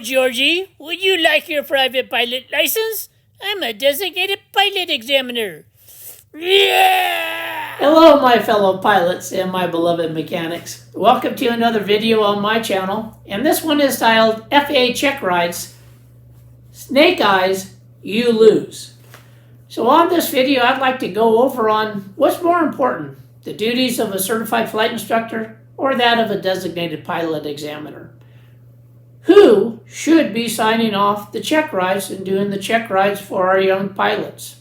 Georgie. Would you like your private pilot license? I'm a designated pilot examiner. Yeah! Hello, my fellow pilots and my beloved mechanics. Welcome to another video on my channel, and this one is titled FAA Check Rides, Snake Eyes, You Lose. So on this video, I'd like to go over on what's more important, the duties of a certified flight instructor or that of a designated pilot examiner. Who should be signing off the check rides and doing the check rides for our young pilots?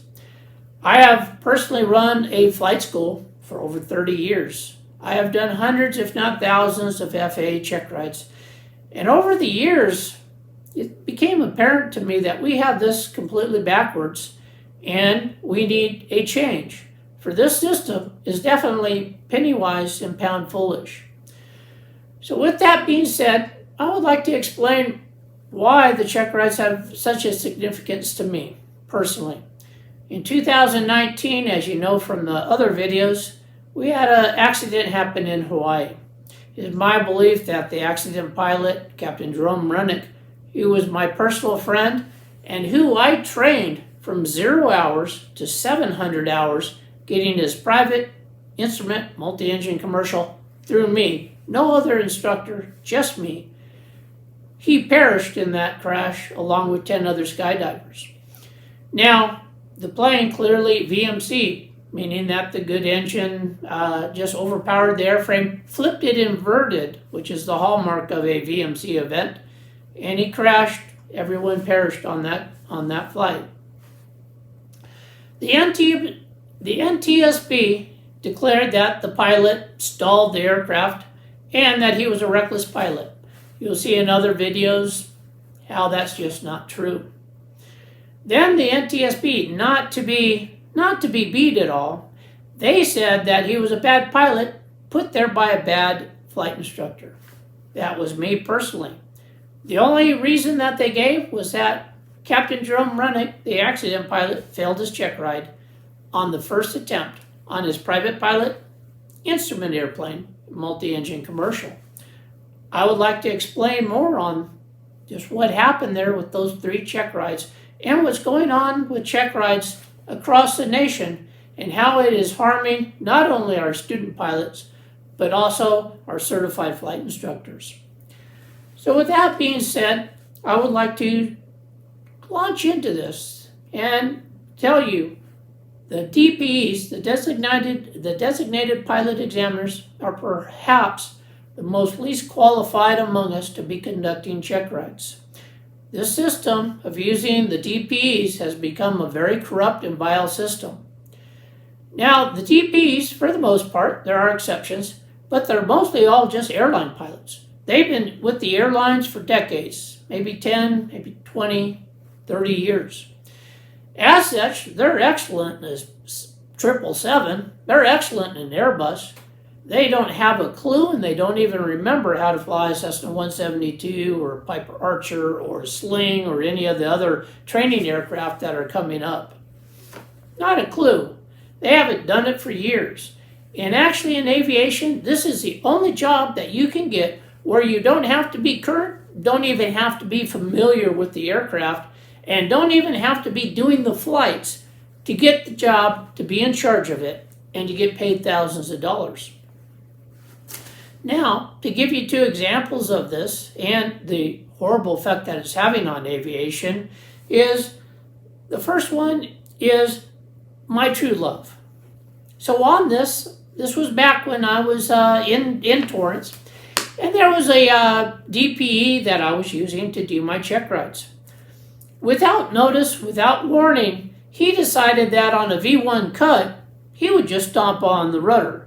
I have personally run a flight school for over 30 years. I have done hundreds, if not thousands, of FAA check rides. And over the years, it became apparent to me that we have this completely backwards and we need a change. For this system is definitely penny wise and pound foolish. So with that being said, I would like to explain why the check rides have such a significance to me personally. In 2019, as you know from the other videos, we had an accident happen in Hawaii. It is my belief that the accident pilot, Captain Jerome Runnick, who was my personal friend and who I trained from 0 hours to 700 hours, getting his private instrument multi-engine commercial through me, no other instructor, just me. He perished in that crash along with 10 other skydivers. Now, the plane clearly VMC, meaning that the good engine just overpowered the airframe, flipped it inverted, which is the hallmark of a VMC event, and he crashed. Everyone perished on that flight. The NTSB declared that the pilot stalled the aircraft and that he was a reckless pilot. You'll see in other videos how that's just not true. Then the NTSB, not to be beat at all, they said that he was a bad pilot put there by a bad flight instructor. That was me personally. The only reason that they gave was that Captain Jerome Runnick, the accident pilot, failed his check ride on the first attempt on his private pilot instrument airplane, multi-engine commercial. I would like to explain more on just what happened there with those 3 check rides and what's going on with check rides across the nation and how it is harming not only our student pilots, but also our certified flight instructors. So with that being said, I would like to launch into this and tell you the DPEs, the designated pilot examiners, are perhaps the most least qualified among us to be conducting check rides. This system of using the DPEs has become a very corrupt and vile system. Now, the DPEs, for the most part, there are exceptions, but they're mostly all just airline pilots. They've been with the airlines for decades, maybe 10, maybe 20, 30 years. As such, they're excellent in 777, they're excellent in Airbus. They don't have a clue and they don't even remember how to fly a Cessna 172 or a Piper Archer or a Sling or any of the other training aircraft that are coming up. Not a clue. They haven't done it for years. And actually in aviation, this is the only job that you can get where you don't have to be current, don't even have to be familiar with the aircraft, and don't even have to be doing the flights to get the job, to be in charge of it, and to get paid thousands of dollars. Now, to give you 2 examples of this and the horrible effect that it's having on aviation is, the first one is my true love. So on this was back when I was in Torrance, and there was a DPE that I was using to do my check rides. Without notice, without warning, he decided that on a V1 cut, he would just stomp on the rudder.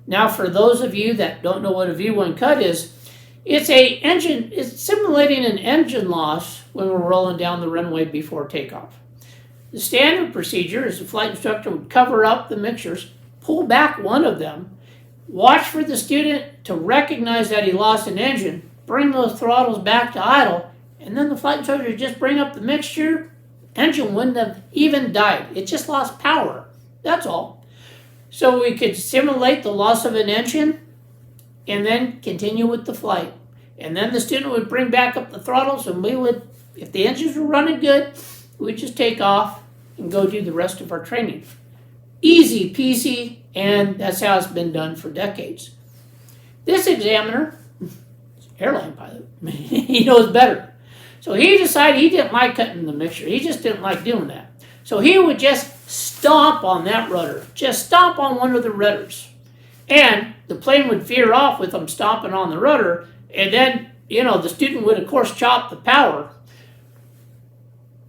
Now, for those of you that don't know what a V1 cut is, it's simulating an engine loss when we're rolling down the runway before takeoff. The standard procedure is the flight instructor would cover up the mixtures, pull back one of them, watch for the student to recognize that he lost an engine, bring those throttles back to idle, and then the flight instructor would just bring up the mixture. Engine wouldn't have even died. It just lost power. That's all. So we could simulate the loss of an engine and then continue with the flight. And then the student would bring back up the throttles, and we would, if the engines were running good, we'd just take off and go do the rest of our training. Easy peasy, and that's how it's been done for decades. This examiner, airline pilot, he knows better. So he decided he didn't like cutting the mixture. He just didn't like doing that. So he would just stomp on that rudder, just stomp on one of the rudders. And the plane would veer off with him stomping on the rudder, and then, the student would, of course, chop the power.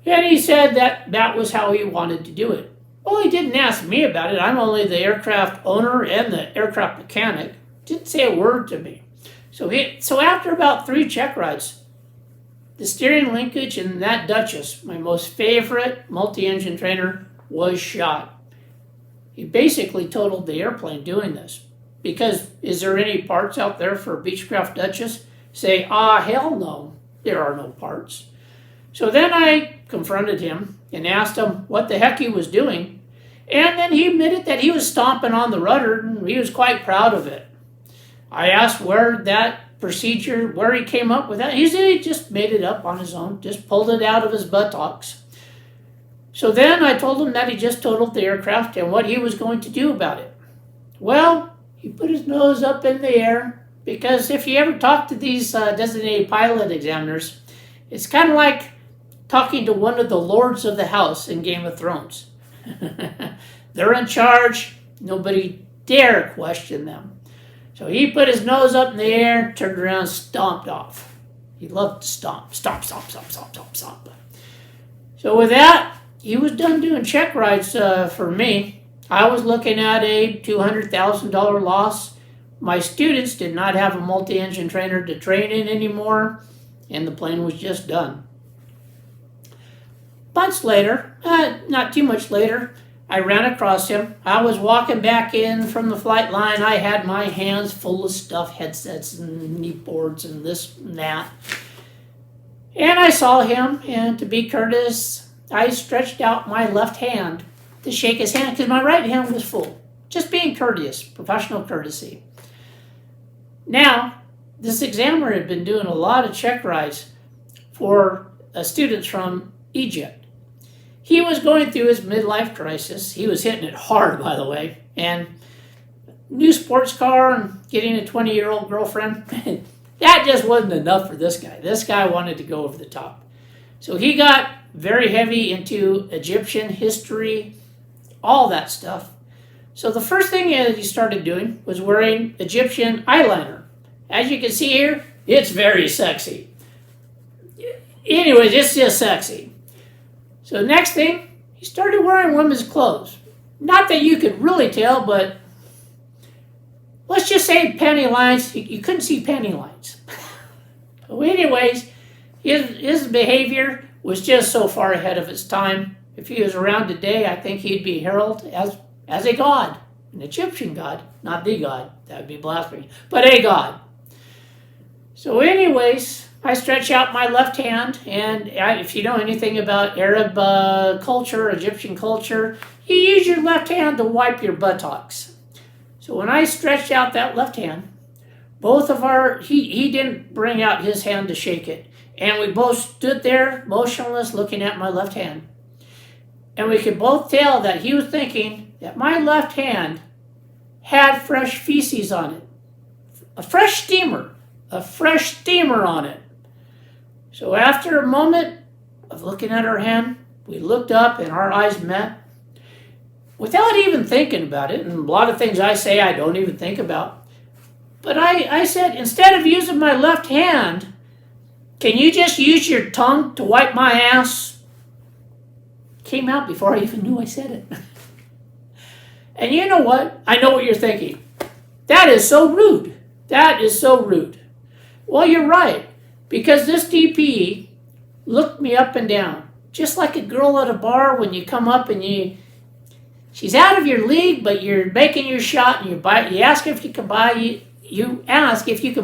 And he said that was how he wanted to do it. Well, he didn't ask me about it. I'm only the aircraft owner and the aircraft mechanic. Didn't say a word to me. So after about 3 check rides, the steering linkage in that Duchess, my most favorite multi-engine trainer, was shot. He basically totaled the airplane doing this. Because is there any parts out there for a Beechcraft Duchess? Say, hell no, there are no parts. So then I confronted him and asked him what the heck he was doing. And then he admitted that he was stomping on the rudder, and he was quite proud of it. I asked where he came up with that. He said he just made it up on his own, just pulled it out of his buttocks. So then I told him that he just totaled the aircraft and what he was going to do about it. Well, he put his nose up in the air, because if you ever talk to these designated pilot examiners, it's kind of like talking to one of the lords of the house in Game of Thrones. They're in charge. Nobody dare question them. So he put his nose up in the air, turned around, stomped off. He loved to stomp. Stomp, stomp, stomp, stomp, stomp, stomp. So with that, he was done doing check rides for me. I was looking at a $200,000 loss. My students did not have a multi-engine trainer to train in anymore, and the plane was just done. Months later, not too much later, I ran across him. I was walking back in from the flight line. I had my hands full of stuff, headsets and knee boards and this and that. And I saw him, and to be courteous, I stretched out my left hand to shake his hand because my right hand was full. Just being courteous, professional courtesy. Now, this examiner had been doing a lot of check rides for students from Egypt. He was going through his midlife crisis. He was hitting it hard, by the way. And new sports car and getting a 20-year-old girlfriend, that just wasn't enough for this guy. This guy wanted to go over the top. So he got very heavy into Egyptian history, all that stuff. So the first thing that he started doing was wearing Egyptian eyeliner. As you can see here, it's very sexy. Anyways, it's just sexy. So next thing, he started wearing women's clothes. Not that you could really tell, but let's just say panty lines. You couldn't see panty lines. So anyways, his behavior was just so far ahead of its time. If he was around today, I think he'd be heralded as a god, an Egyptian god, not the god. That would be blasphemy, but a god. So anyways, I stretch out my left hand, and if you know anything about Arab culture, Egyptian culture, you use your left hand to wipe your buttocks. So when I stretched out that left hand, he didn't bring out his hand to shake it. And we both stood there motionless looking at my left hand. And we could both tell that he was thinking that my left hand had fresh feces on it. A fresh steamer on it. So after a moment of looking at our hand, we looked up and our eyes met. Without even thinking about it, and a lot of things I say I don't even think about, but I said, instead of using my left hand, can you just use your tongue to wipe my ass? Came out before I even knew I said it. And you know what? I know what you're thinking. That is so rude. That is so rude. Well, you're right. Because this DP looked me up and down. Just like a girl at a bar when you come up and she's out of your league, but you're making your shot and you ask if you can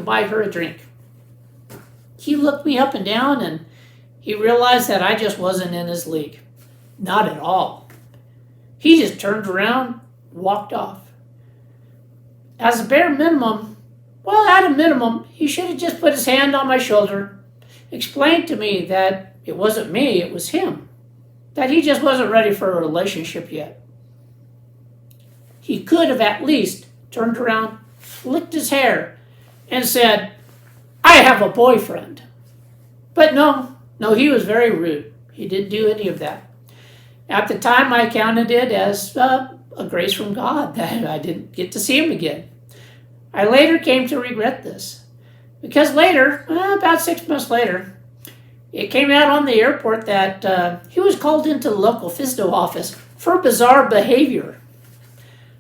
buy her a drink. He looked me up and down and he realized that I just wasn't in his league. Not at all. He just turned around, walked off. As a bare minimum, Well, at a minimum, he should have just put his hand on my shoulder, explained to me that it wasn't me, it was him, that he just wasn't ready for a relationship yet. He could have at least turned around, flicked his hair, and said, "I have a boyfriend." But no, he was very rude. He didn't do any of that. At the time, I counted it as a grace from God that I didn't get to see him again. I later came to regret this, because later, about 6 months later, it came out on the airport that he was called into the local FSDO office for bizarre behavior.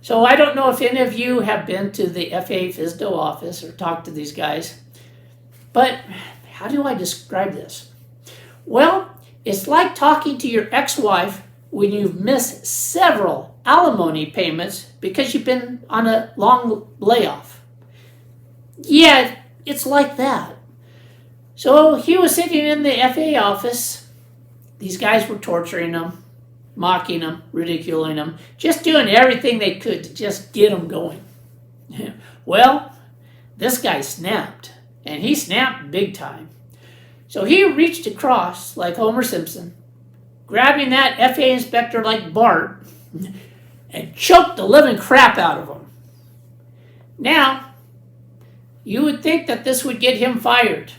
So I don't know if any of you have been to the FAA FSDO office or talked to these guys, but how do I describe this? Well, it's like talking to your ex-wife when you've missed several alimony payments because you've been on a long layoff. Yeah, it's like that. So he was sitting in the FAA office. These guys were torturing him, mocking him, ridiculing him, just doing everything they could to just get him going. Well, this guy snapped, and he snapped big time. So he reached across like Homer Simpson, grabbing that FAA inspector like Bart, and choked the living crap out of him. Now, you would think that this would get him fired.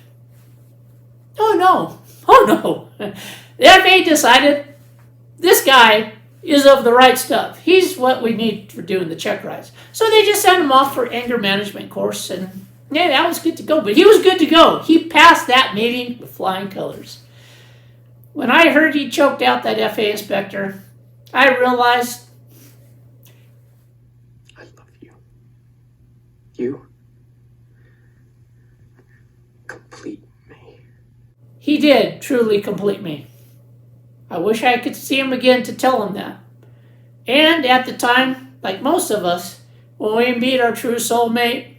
Oh no. The FAA decided this guy is of the right stuff. He's what we need for doing the check rides. So they just sent him off for anger management course, and yeah, that was good to go. But he was good to go. He passed that meeting with flying colors. When I heard he choked out that FAA inspector, I realized, I love you. You complete me. He did truly complete me. I wish I could see him again to tell him that. And at the time, like most of us, when we meet our true soulmate,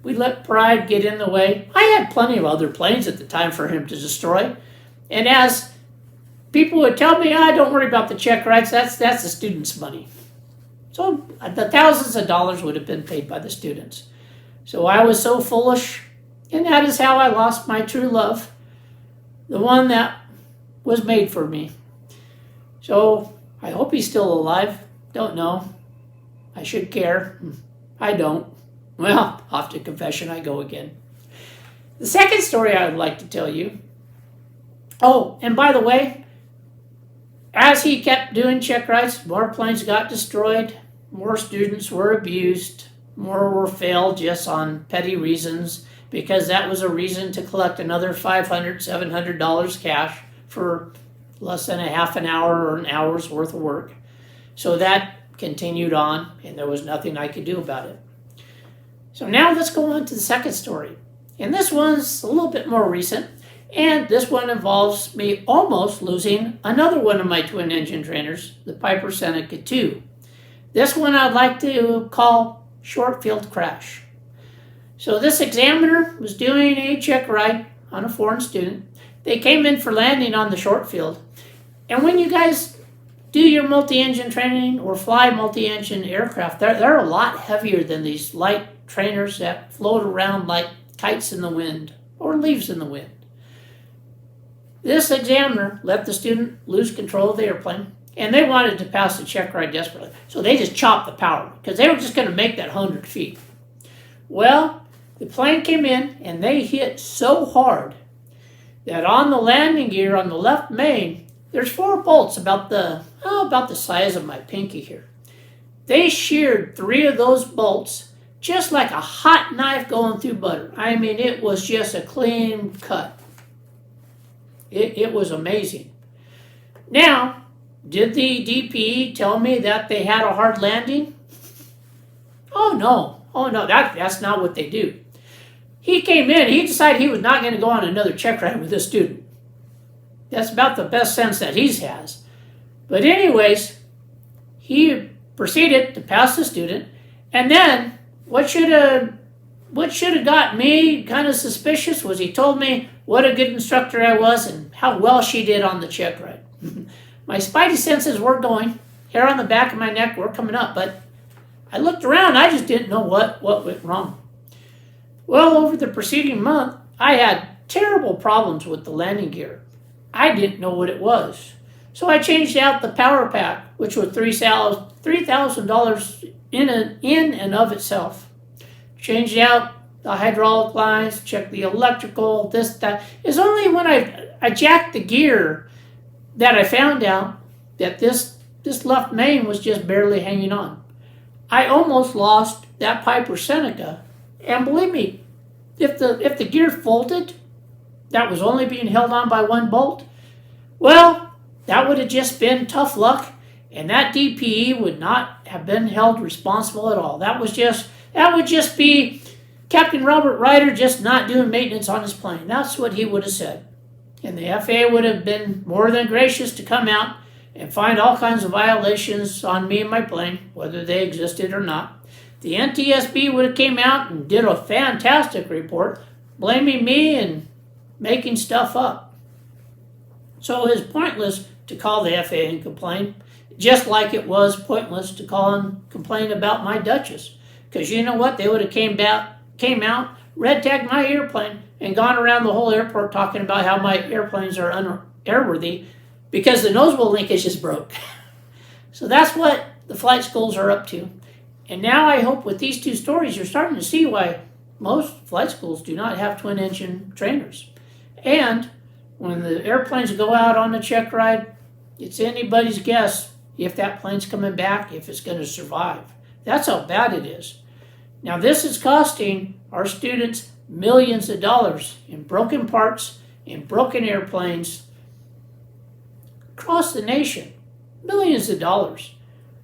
we let pride get in the way. I had plenty of other planes at the time for him to destroy. And as people would tell me, don't worry about the check rides, that's the students' money. So the thousands of dollars would have been paid by the students. So I was so foolish, and that is how I lost my true love, the one that was made for me. So I hope he's still alive. Don't know. I should care. I don't. Well, off to confession I go again. The second story I would like to tell you. Oh, and by the way, as he kept doing check rides, more planes got destroyed, more students were abused, more were failed just on petty reasons, because that was a reason to collect another $500, $700 cash for less than a half an hour or an hour's worth of work. So that continued on, and there was nothing I could do about it. So now let's go on to the second story. And this one's a little bit more recent, and this one involves me almost losing another one of my twin engine trainers, the Piper Seneca 2. This one I'd like to call short field crash. So this examiner was doing a check ride on a foreign student. They came in for landing on the short field. And when you guys do your multi-engine training or fly multi-engine aircraft, they're a lot heavier than these light trainers that float around like kites in the wind or leaves in the wind. This examiner let the student lose control of the airplane, and they wanted to pass the check ride desperately. So they just chopped the power because they were just going to make that 100 feet. Well, the plane came in and they hit so hard that on the landing gear on the left main, there's 4 bolts about the size of my pinky here. They sheared 3 of those bolts just like a hot knife going through butter. I mean, it was just a clean cut. It was amazing. Now, did the DPE tell me that they had a hard landing? Oh no, that's not what they do. He came in, he decided he was not going to go on another check ride with this student. That's about the best sense that he has. But anyways, he proceeded to pass the student, and then what should have got me kind of suspicious was he told me what a good instructor I was and how well she did on the check ride. My spidey senses were going, hair on the back of my neck were coming up, but I looked around, I just didn't know what went wrong. Well, over the preceding month, I had terrible problems with the landing gear. I didn't know what it was. So I changed out the power pack, which was $3,000 in and of itself. Changed out the hydraulic lines, checked the electrical, this, that. It's only when I jacked the gear that I found out that this left main was just barely hanging on. I almost lost that Piper Seneca, and believe me, if the gear folded, that was only being held on by one bolt, well, that would have just been tough luck, and that DPE would not have been held responsible at all. That would just be Captain Robert Riter just not doing maintenance on his plane. That's what he would have said. And the FAA would have been more than gracious to come out and find all kinds of violations on me and my plane, whether they existed or not. The NTSB would have came out and did a fantastic report, blaming me and making stuff up. So it's pointless to call the FAA and complain, just like it was pointless to call and complain about my Duchess. Because you know what? They would have came out, red tagged my airplane, and gone around the whole airport talking about how my airplanes are unairworthy because the nosewheel linkage is broke. So that's what the flight schools are up to. And now I hope with these two stories you're starting to see why most flight schools do not have twin engine trainers. And when the airplanes go out on a check ride, it's anybody's guess if that plane's coming back, if it's going to survive. That's how bad it is. Now this is costing our students millions of dollars in broken parts, in broken airplanes across the nation. Millions of dollars.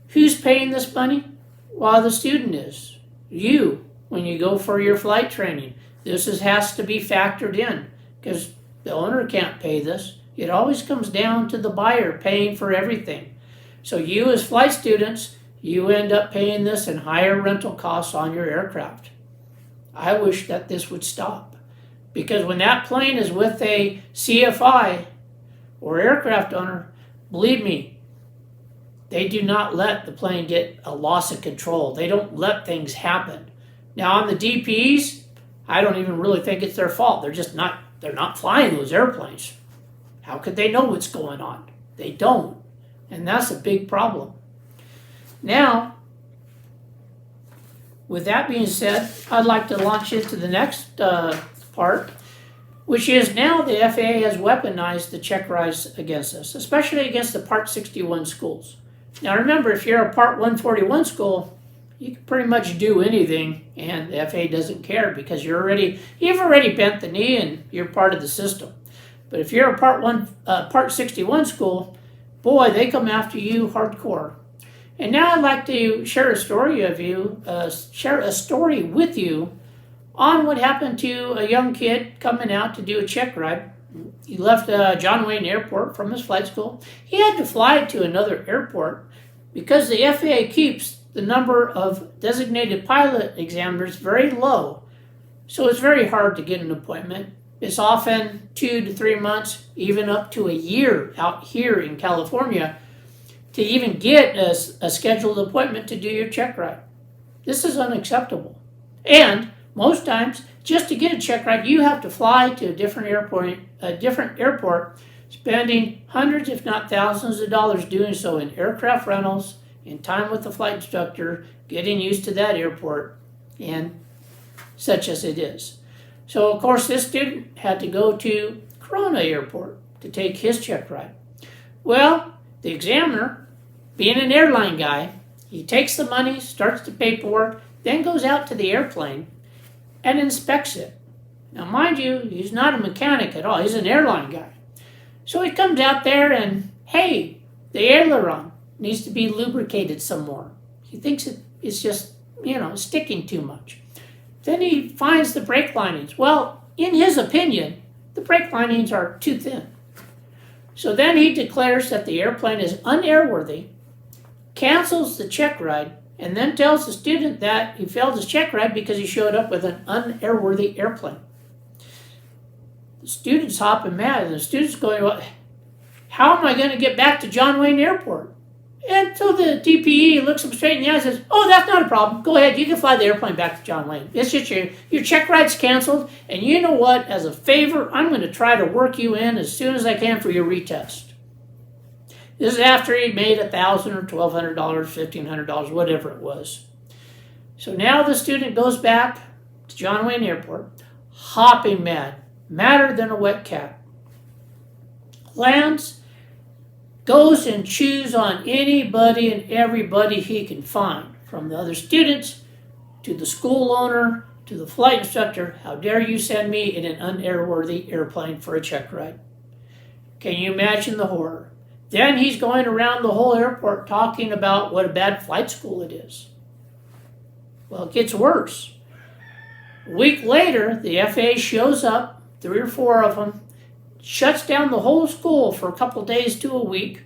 Who's paying this money? Well, the student is. You, when you go for your flight training. This has to be factored in because the owner can't pay this. It always comes down to the buyer paying for everything. So you as flight students, you end up paying this in higher rental costs on your aircraft. I wish that this would stop. Because when that plane is with a CFI or aircraft owner, believe me, they do not let the plane get a loss of control. They don't let things happen. Now on the DPs, I don't even really think it's their fault. They're not flying those airplanes. How could they know what's going on? They don't. And that's a big problem. Now, with that being said, I'd like to launch into the next part, which is now the FAA has weaponized the check rides against us, especially against the Part 61 schools. Now remember, if you're a Part 141 school, you can pretty much do anything, and the FAA doesn't care because you've already bent the knee and you're part of the system. But if you're a Part 61 school, boy, they come after you hardcore. And now I'd like to share a story with you on what happened to a young kid coming out to do a check ride. He left John Wayne Airport from his flight school. He had to fly to another airport because the FAA keeps the number of designated pilot examiners very low. So it's very hard to get an appointment. It's often 2 to 3 months, even up to a year out here in California to even get a scheduled appointment to do your check ride. This is unacceptable. And most times, just to get a check ride, you have to fly to a different airport, spending hundreds, if not thousands of dollars doing so in aircraft rentals, in time with the flight instructor, getting used to that airport, and such as it is. So, of course, this student had to go to Corona Airport to take his check ride. Well, the examiner, being an airline guy, he takes the money, starts the paperwork, then goes out to the airplane and inspects it. Now, mind you, he's not a mechanic at all. He's an airline guy. So he comes out there and, hey, the aileron needs to be lubricated some more. He thinks it's just, sticking too much. Then he finds the brake linings. Well, in his opinion, the brake linings are too thin. So then he declares that the airplane is unairworthy, cancels the check ride, and then tells the student that he failed his check ride because he showed up with an unairworthy airplane. The student's hopping mad, and the student's going, well, how am I going to get back to John Wayne Airport? And so the DPE looks him straight in the eye and says, oh, that's not a problem. Go ahead, you can fly the airplane back to John Wayne. It's just your check ride's canceled, and you know what? As a favor, I'm going to try to work you in as soon as I can for your retest. This is after he made $1,000 or $1,200, $1,500, whatever it was. So now the student goes back to John Wayne Airport, hopping mad, madder than a wet cat. Lands, goes and chews on anybody and everybody he can find, from the other students to the school owner to the flight instructor. How dare you send me in an unairworthy airplane for a check ride? Can you imagine the horror? Then he's going around the whole airport talking about what a bad flight school it is. Well, it gets worse. A week later, the FAA shows up, 3 or 4 of them, shuts down the whole school for a couple days to a week.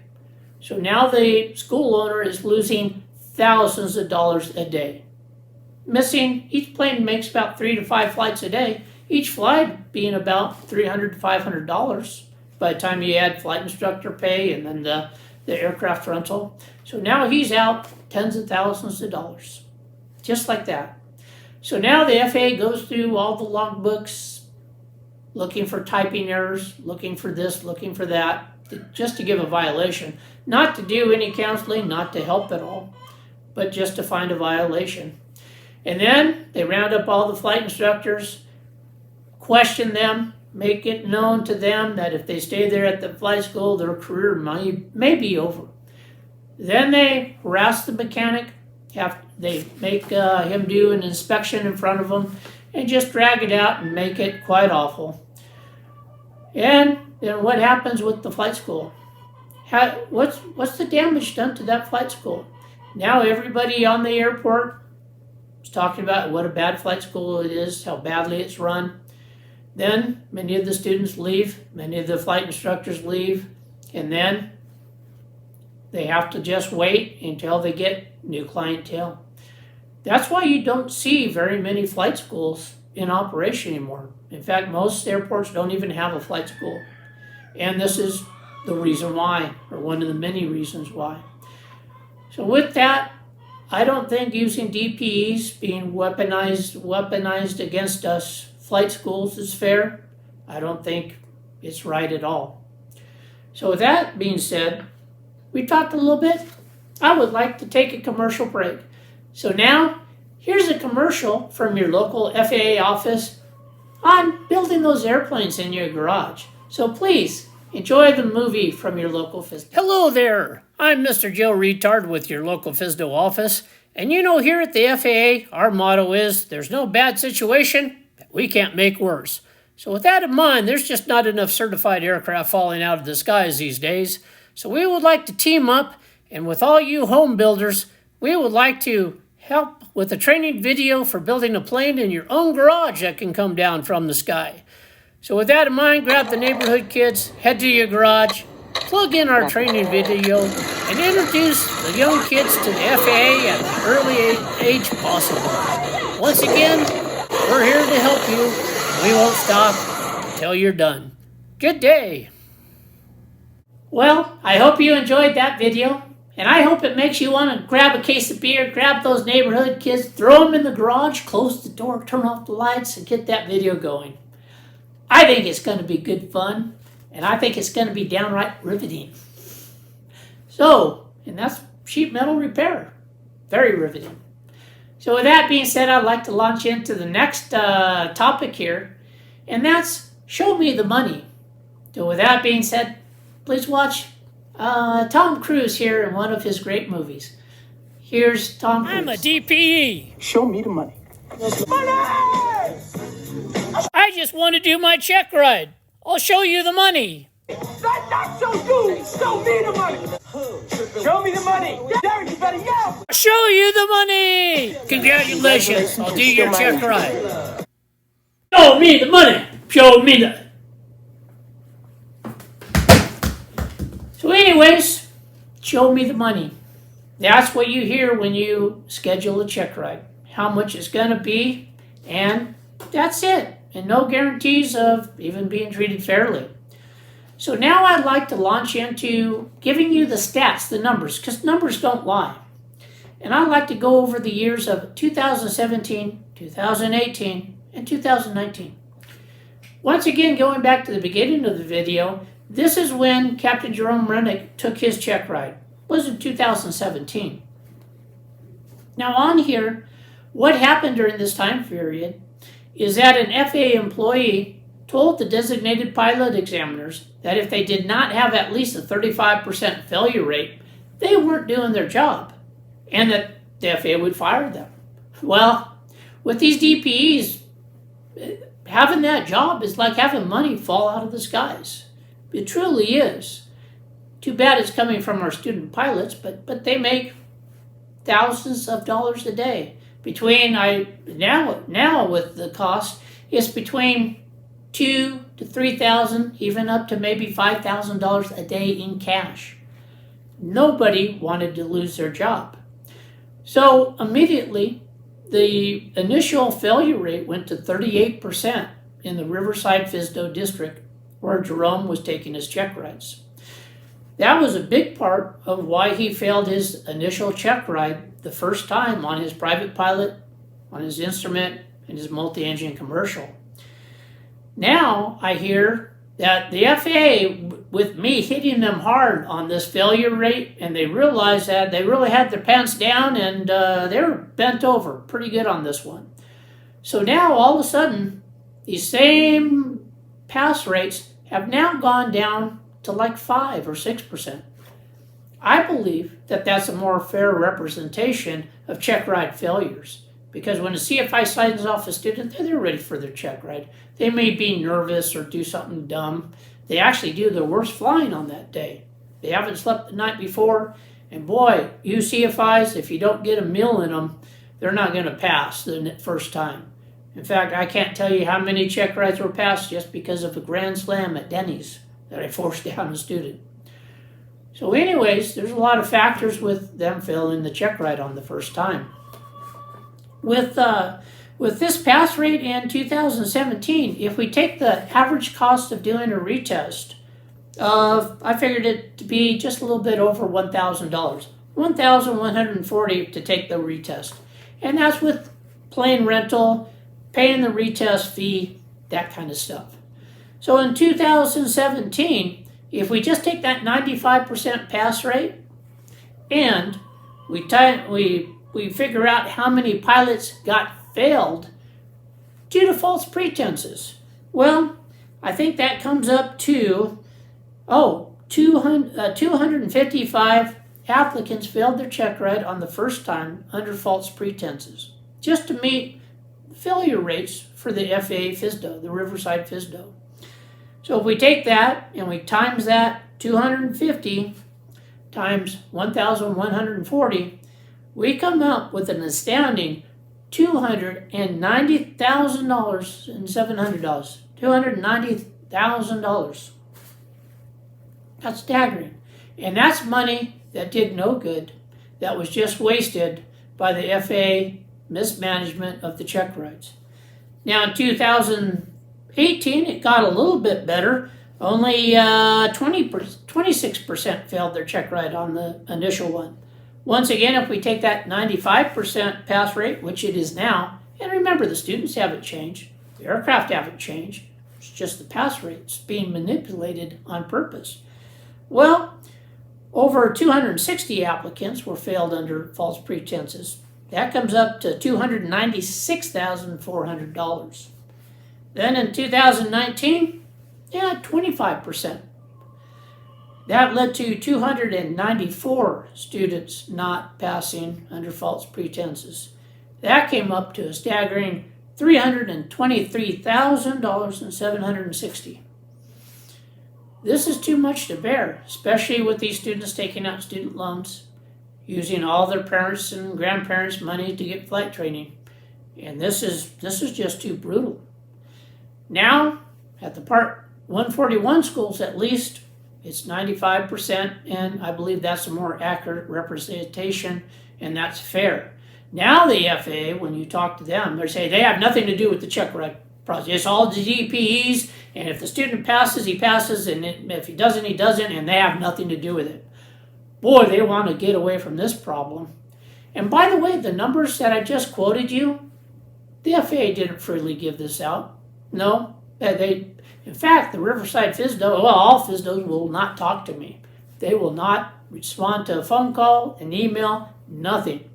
So now the school owner is losing thousands of dollars a day. Missing, each plane makes about 3 to 5 flights a day, each flight being about $300 to $500 by the time you add flight instructor pay and then the aircraft rental. So now he's out tens of thousands of dollars, just like that. So now the FAA goes through all the logbooks, looking for typing errors, looking for this, looking for that, just to give a violation. Not to do any counseling, not to help at all, but just to find a violation. And then they round up all the flight instructors, question them, make it known to them that if they stay there at the flight school, their career may be over. Then they harass the mechanic, they make him do an inspection in front of them, and just drag it out and make it quite awful. And then what happens with the flight school? What's the damage done to that flight school? Now everybody on the airport is talking about what a bad flight school it is, how badly it's run. Then many of the students leave, many of the flight instructors leave, and then they have to just wait until they get new clientele. That's why you don't see very many flight schools in operation anymore. In fact, most airports don't even have a flight school. And this is the reason why, or one of the many reasons why. So with that, I don't think using DPEs being weaponized against us flight schools is fair. I don't think it's right at all. So with that being said, we talked a little bit. I would like to take a commercial break. So now, here's a commercial from your local FAA office on building those airplanes in your garage. So please, enjoy the movie from your local FSDO. Hello there. I'm Mr. Joe Retard with your local FSDO office. And you know, here at the FAA, our motto is, there's no bad situation that we can't make worse. So with that in mind, there's just not enough certified aircraft falling out of the skies these days. So we would like to team up, and with all you home builders, we would like to help with a training video for building a plane in your own garage that can come down from the sky. So with that in mind, grab the neighborhood kids, head to your garage, plug in our training video, and introduce the young kids to the FAA at the early age possible. Once again, we're here to help you. We won't stop until you're done. Good day. Well, I hope you enjoyed that video, and I hope it makes you want to grab a case of beer, grab those neighborhood kids, throw them in the garage, close the door, turn off the lights, and get that video going. I think it's going to be good fun, and I think it's going to be downright riveting. So, and that's sheet metal repair. Very riveting. So with that being said, I'd like to launch into the next topic here, and that's show me the money. So with that being said, please watch Tom Cruise here in one of his great movies. Here's Tom Cruise. I'm a DPE. Show me the money. I just want to do my check ride. I'll show you the money. That's not so good. Show me the money. Show me the money. Derek, you better yell. I'll show you the money. Congratulations. I'll do your check ride. Show me the money. Show me the... So anyways, show me the money. That's what you hear when you schedule a check ride. How much it's going to be, and that's it. And no guarantees of even being treated fairly. So now I'd like to launch into giving you the stats, the numbers, because numbers don't lie. And I'd like to go over the years of 2017, 2018, and 2019. Once again, going back to the beginning of the video, this is when Captain Jerome Rennick took his check ride. It was in 2017. Now on here, what happened during this time period is that an FAA employee told the designated pilot examiners that if they did not have at least a 35% failure rate, they weren't doing their job, and that the FAA would fire them. Well, with these DPEs, having that job is like having money fall out of the skies. It truly is. Too bad it's coming from our student pilots, but they make thousands of dollars a day. Now with the cost, it's between $2,000 to $3,000, even up to maybe $5,000 a day in cash. Nobody wanted to lose their job. So immediately, the initial failure rate went to 38% in the Riverside-Fisdo district, where Jerome was taking his check rides. That was a big part of why he failed his initial check ride the first time on his private pilot, on his instrument, and his multi-engine commercial. Now I hear that the FAA, with me hitting them hard on this failure rate, and they realized that they really had their pants down and they were bent over pretty good on this one. So now all of a sudden, these same pass rates have now gone down to like 5 or 6%. I believe that that's a more fair representation of check ride failures, because when a CFI signs off a student, they're ready for their check ride. They may be nervous or do something dumb. They actually do their worst flying on that day. They haven't slept the night before, and boy, you CFIs, if you don't get a meal in them, they're not going to pass the first time. In fact, I can't tell you how many check rides were passed just because of a grand slam at Denny's that I forced down a student. So anyways, there's a lot of factors with them failing the check ride on the first time. With this pass rate in 2017, if we take the average cost of doing a retest I figured it to be just a little bit over $1,000, $1,140 to take the retest, and that's with plane rental, paying the retest fee, that kind of stuff. So in 2017, if we just take that 95% pass rate and we figure out how many pilots got failed due to false pretenses, well, I think that comes up to 255 applicants failed their check ride on the first time under false pretenses, just to meet failure rates for the FAA FSDO, the Riverside FSDO. So if we take that and we times that 250 times 1,140, we come up with an astounding $290,000 and $700. $290,000. That's staggering. And that's money that did no good, that was just wasted by the FAA mismanagement of the check rides. Now in 2018, it got a little bit better. Only 26% failed their check ride on the initial one. Once again, if we take that 95% pass rate, which it is now, and remember the students haven't changed, the aircraft haven't changed, it's just the pass rates being manipulated on purpose. Well, over 260 applicants were failed under false pretenses. That comes up to $296,400. Then in 2019, 25%. That led to 294 students not passing under false pretenses. That came up to a staggering $323,760. This is too much to bear, especially with these students taking out student loans, using all their parents' and grandparents' money to get flight training. And this is just too brutal. Now, at the Part 141 schools at least, it's 95%, and I believe that's a more accurate representation, and that's fair. Now the FAA, when you talk to them, they say they have nothing to do with the check ride process. It's all the DPEs And if the student passes, he passes, and if he doesn't, he doesn't, and they have nothing to do with it. Boy, they want to get away from this problem. And by the way, the numbers that I just quoted you, the FAA didn't freely give this out. No, in fact, the Riverside FSDO, well, all FSDOs will not talk to me. They will not respond to a phone call, an email, nothing.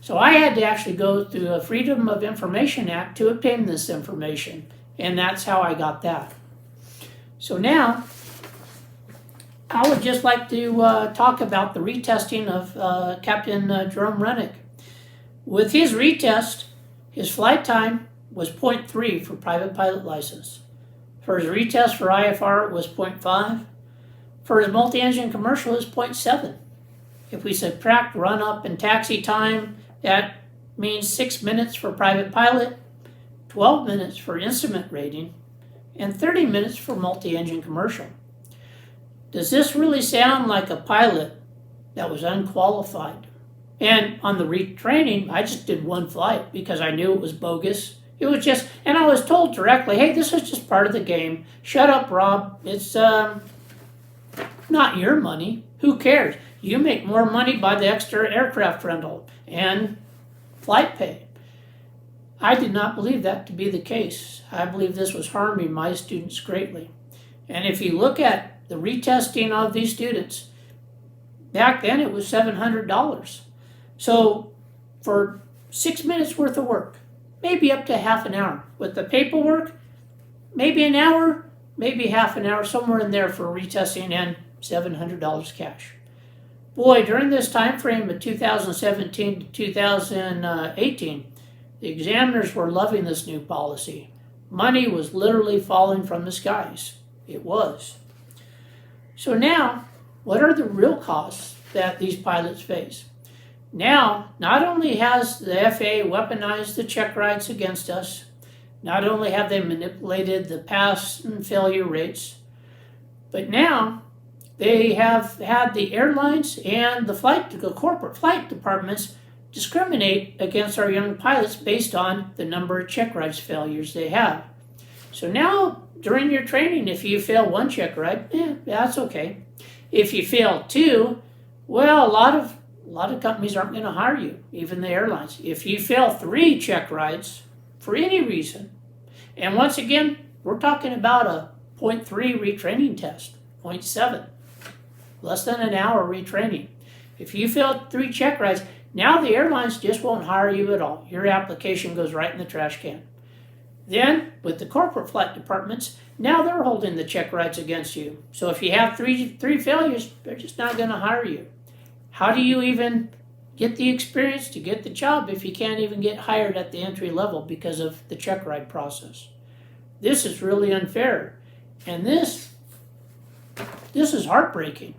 So I had to actually go through a Freedom of Information Act to obtain this information, and that's how I got that. So now, I would just like to talk about the retesting of Captain Jerome Rennick. With his retest, his flight time was 0.3 for private pilot license. For his retest for IFR, it was 0.5. For his multi-engine commercial, it was 0.7. If we subtract run-up and taxi time, that means 6 minutes for private pilot, 12 minutes for instrument rating, and 30 minutes for multi-engine commercial. Does this really sound like a pilot that was unqualified? And on the retraining, I just did one flight because I knew it was bogus. It was just, and I was told directly, hey, this is just part of the game. Shut up, Rob. It's not your money. Who cares? You make more money by the extra aircraft rental and flight pay. I did not believe that to be the case. I believe this was harming my students greatly. And if you look at the retesting of these students, back then it was $700. So for 6 minutes worth of work, maybe up to half an hour. With the paperwork, maybe an hour, maybe half an hour, somewhere in there for retesting, and $700 cash. Boy, during this time frame of 2017 to 2018, the examiners were loving this new policy. Money was literally falling from the skies. It was. So now, what are the real costs that these pilots face? Now, not only has the FAA weaponized the check rides against us, not only have they manipulated the pass and failure rates, but now they have had the airlines and the corporate flight departments discriminate against our young pilots based on the number of check rides failures they have. So now, during your training, if you fail one check ride, that's okay. If you fail two, well, a lot of companies aren't going to hire you, even the airlines. If you fail 3 check rides for any reason, and once again, we're talking about a 0.3 retraining test, 0.7, less than an hour retraining. If you fail 3 check rides, now the airlines just won't hire you at all. Your application goes right in the trash can. Then, with the corporate flight departments, now they're holding the check rides against you. So if you have three failures, they're just not going to hire you. How do you even get the experience to get the job if you can't even get hired at the entry level because of the check ride process? This is really unfair. And this is heartbreaking.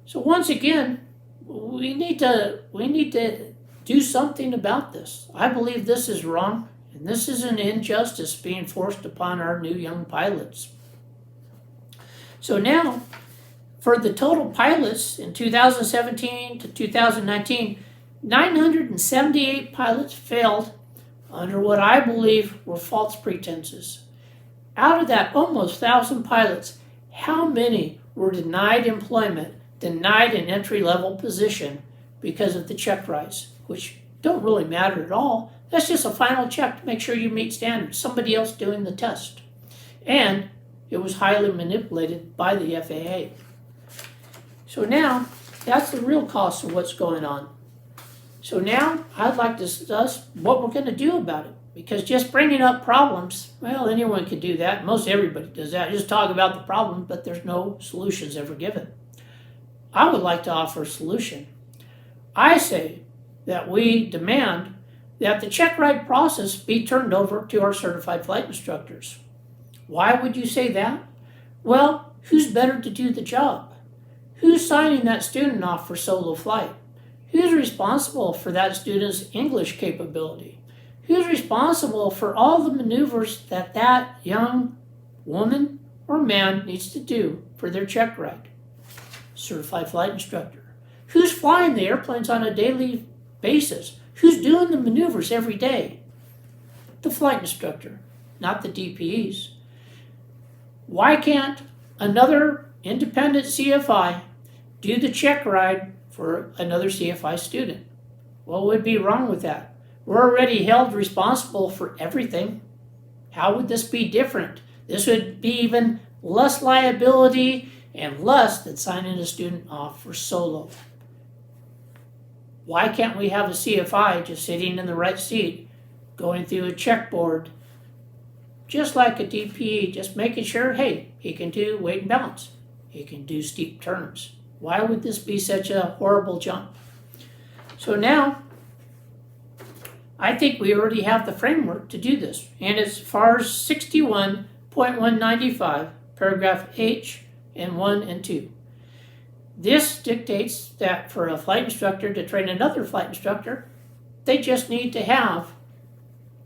So once again, we need to do something about this. I believe this is wrong, and this is an injustice being forced upon our new young pilots. So now, for the total pilots in 2017 to 2019, 978 pilots failed under what I believe were false pretenses. Out of that almost 1,000 pilots, how many were denied employment, denied an entry-level position because of the check rides, which don't really matter at all. That's just a final check to make sure you meet standards, somebody else doing the test. And it was highly manipulated by the FAA. So now, that's the real cost of what's going on. So now, I'd like to discuss what we're going to do about it. Because just bringing up problems, well, anyone can do that. Most everybody does that. Just talk about the problem, but there's no solutions ever given. I would like to offer a solution. I say that we demand that the check ride process be turned over to our certified flight instructors. Why would you say that? Well, who's better to do the job? Who's signing that student off for solo flight? Who's responsible for that student's English capability? Who's responsible for all the maneuvers that that young woman or man needs to do for their check ride? Certified flight instructor. Who's flying the airplanes on a daily basis? Who's doing the maneuvers every day? The flight instructor, not the DPEs. Why can't another independent CFI do the check ride for another CFI student? What would be wrong with that? We're already held responsible for everything. How would this be different? This would be even less liability and less than signing a student off for solo. Why can't we have a CFI just sitting in the right seat, going through a checkboard, just like a DPE, just making sure, hey, he can do weight and balance. He can do steep turns. Why would this be such a horrible jump? So now, I think we already have the framework to do this. And as far as 61.195, paragraph H and 1 and 2. This dictates that for a flight instructor to train another flight instructor, they just need to have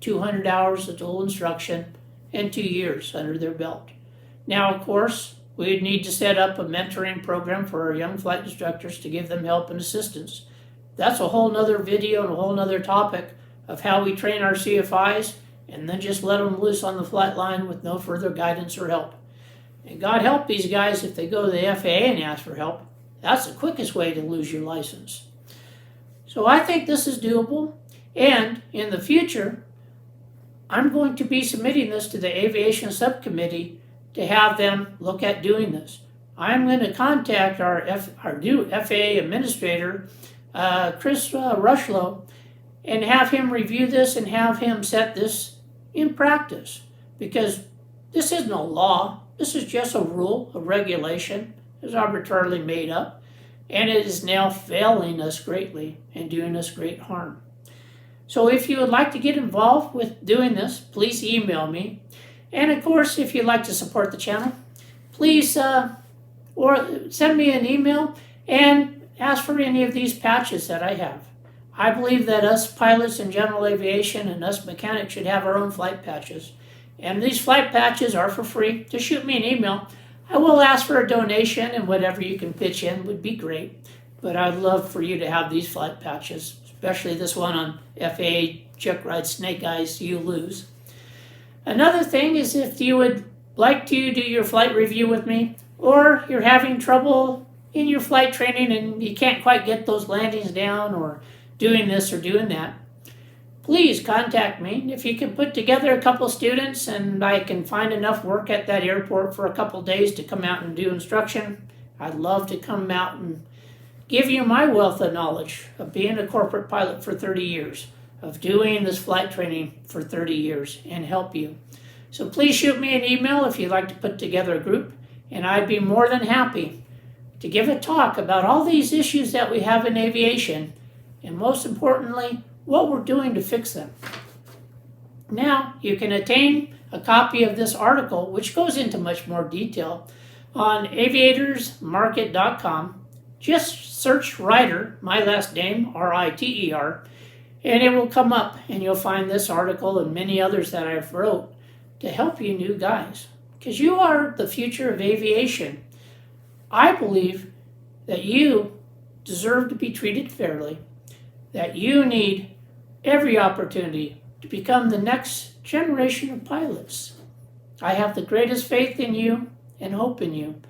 200 hours of dual instruction and 2 years under their belt. Now, of course, we'd need to set up a mentoring program for our young flight instructors to give them help and assistance. That's a whole nother video and a whole nother topic of how we train our CFIs and then just let them loose on the flight line with no further guidance or help. And God help these guys if they go to the FAA and ask for help. That's the quickest way to lose your license. So I think this is doable. And in the future, I'm going to be submitting this to the Aviation Sub Committee to have them look at doing this. I'm going to contact our new FAA Administrator, Chris Rushlow, and have him review this and have him set this in practice. Because this is no law. This is just a rule, a regulation. It's arbitrarily made up. And it is now failing us greatly and doing us great harm. So if you would like to get involved with doing this, please email me. And of course, if you'd like to support the channel, please or send me an email and ask for any of these patches that I have. I believe that us pilots in general aviation and us mechanics should have our own flight patches. And these flight patches are for free. Just shoot me an email. I will ask for a donation, and whatever you can pitch in would be great. But I'd love for you to have these flight patches, especially this one on FAA Check Rides Snake Eyes, you lose. Another thing is if you would like to do your flight review with me, or you're having trouble in your flight training and you can't quite get those landings down or doing this or doing that, please contact me. If you can put together a couple students and I can find enough work at that airport for a couple days to come out and do instruction, I'd love to come out and give you my wealth of knowledge of being a corporate pilot for 30 years, of doing this flight training for 30 years, and help you. So please shoot me an email if you'd like to put together a group, and I'd be more than happy to give a talk about all these issues that we have in aviation, and most importantly, what we're doing to fix them. Now, you can attain a copy of this article, which goes into much more detail, on aviatorsmarket.com. Just search Riter, my last name, R-I-T-E-R, and it will come up, and you'll find this article and many others that I've wrote to help you new guys. Because you are the future of aviation. I believe that you deserve to be treated fairly, that you need every opportunity to become the next generation of pilots. I have the greatest faith in you and hope in you,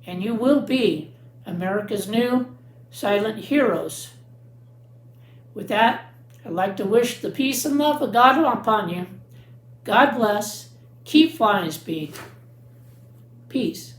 and you will be America's new silent heroes. With that, I'd like to wish the peace and love of God upon you. God bless. Keep flying speed. Peace.